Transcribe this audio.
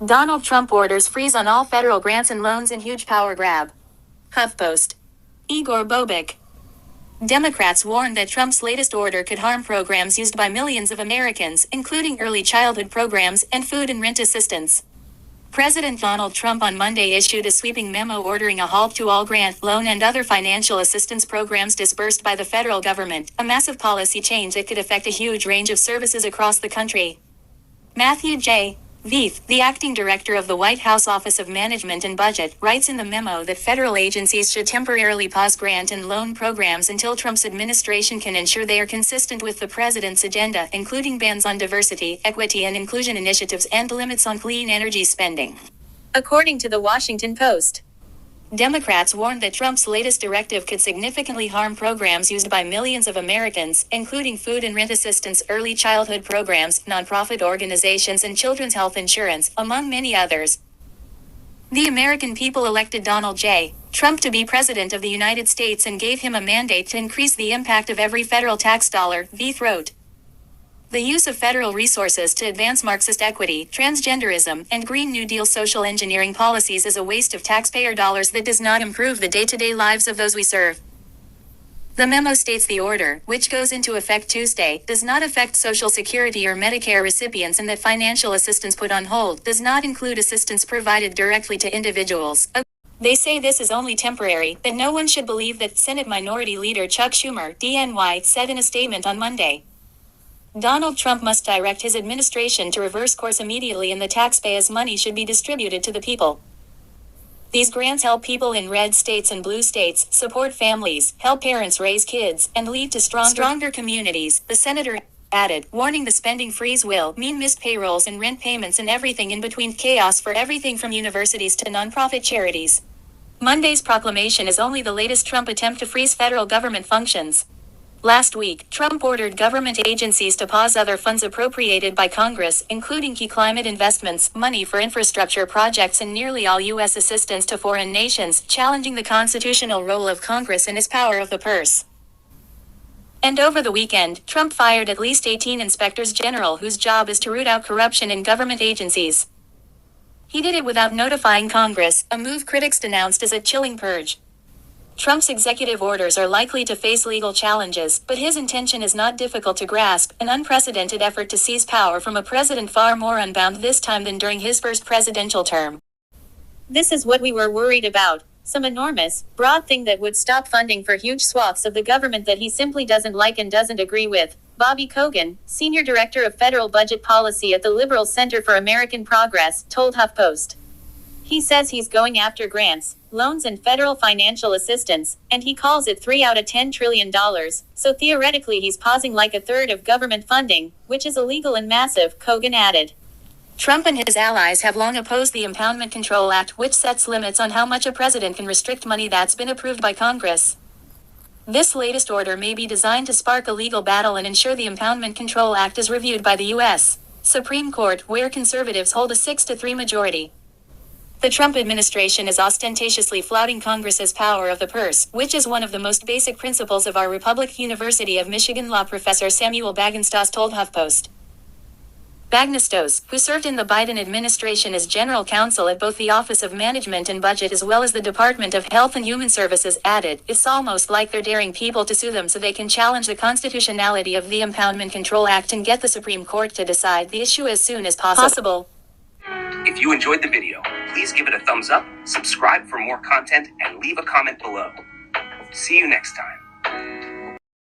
Donald Trump orders freeze on all federal grants and loans in huge power grab. HuffPost. Igor Bobek. Democrats warned that Trump's latest order could harm programs used by millions of Americans, including early childhood programs and food and rent assistance. President Donald Trump on Monday issued a sweeping memo ordering a halt to all grant, loan, and other financial assistance programs disbursed by the federal government, a massive policy change that could affect a huge range of services across the country. Matthew J. Veith, the acting director of the White House Office of Management and Budget, writes in the memo that federal agencies should temporarily pause grant and loan programs until Trump's administration can ensure they are consistent with the president's agenda, including bans on diversity, equity, and inclusion initiatives and limits on clean energy spending. According to the Washington Post, Democrats warned that Trump's latest directive could significantly harm programs used by millions of Americans, including food and rent assistance, early childhood programs, nonprofit organizations, and children's health insurance, among many others. The American people elected Donald J. Trump to be president of the United States and gave him a mandate to increase the impact of every federal tax dollar, Veith wrote. The use of federal resources to advance Marxist equity, transgenderism, and Green New Deal social engineering policies is a waste of taxpayer dollars that does not improve the day-to-day lives of those we serve. The memo states the order, which goes into effect Tuesday, does not affect Social Security or Medicare recipients and that financial assistance put on hold does not include assistance provided directly to individuals. They say this is only temporary, that no one should believe that Senate Minority Leader Chuck Schumer, DNY, said in a statement on Monday. Donald Trump must direct his administration to reverse course immediately and the taxpayers' money should be distributed to the people. These grants help people in red states and blue states, support families, help parents raise kids, and lead to stronger communities, the senator added, warning the spending freeze will mean missed payrolls and rent payments and everything in between, chaos for everything from universities to nonprofit charities. Monday's proclamation is only the latest Trump attempt to freeze federal government functions. Last week, Trump ordered government agencies to pause other funds appropriated by Congress, including key climate investments, money for infrastructure projects, and nearly all U.S. assistance to foreign nations, challenging the constitutional role of Congress and his power of the purse. And over the weekend, Trump fired at least 18 inspectors general whose job is to root out corruption in government agencies. He did it without notifying Congress, a move critics denounced as a chilling purge. Trump's executive orders are likely to face legal challenges, but his intention is not difficult to grasp, an unprecedented effort to seize power from a president far more unbound this time than during his first presidential term. This is what we were worried about, some enormous, broad thing that would stop funding for huge swaths of the government that he simply doesn't like and doesn't agree with, Bobby Kogan, senior director of federal budget policy at the Liberal Center for American Progress, told HuffPost. He says he's going after grants, loans, and federal financial assistance, and he calls it 3 out of $10 trillion, so theoretically he's pausing like a third of government funding, which is illegal and massive, Kogan added. Trump and his allies have long opposed the Impoundment Control Act, which sets limits on how much a president can restrict money that's been approved by Congress. This latest order may be designed to spark a legal battle and ensure the Impoundment Control Act is reviewed by the U.S. Supreme Court, where conservatives hold a 6-3 majority. The Trump administration is ostentatiously flouting Congress's power of the purse, which is one of the most basic principles of our Republic. University of Michigan law professor Samuel Bagenstos told HuffPost. Bagnestos, who served in the Biden administration as general counsel at both the Office of Management and Budget as well as the Department of Health and Human Services, added, it's almost like they're daring people to sue them so they can challenge the constitutionality of the Impoundment Control Act and get the Supreme Court to decide the issue as soon as possible. If you enjoyed the video, please give it a thumbs up, subscribe for more content, and leave a comment below. See you next time.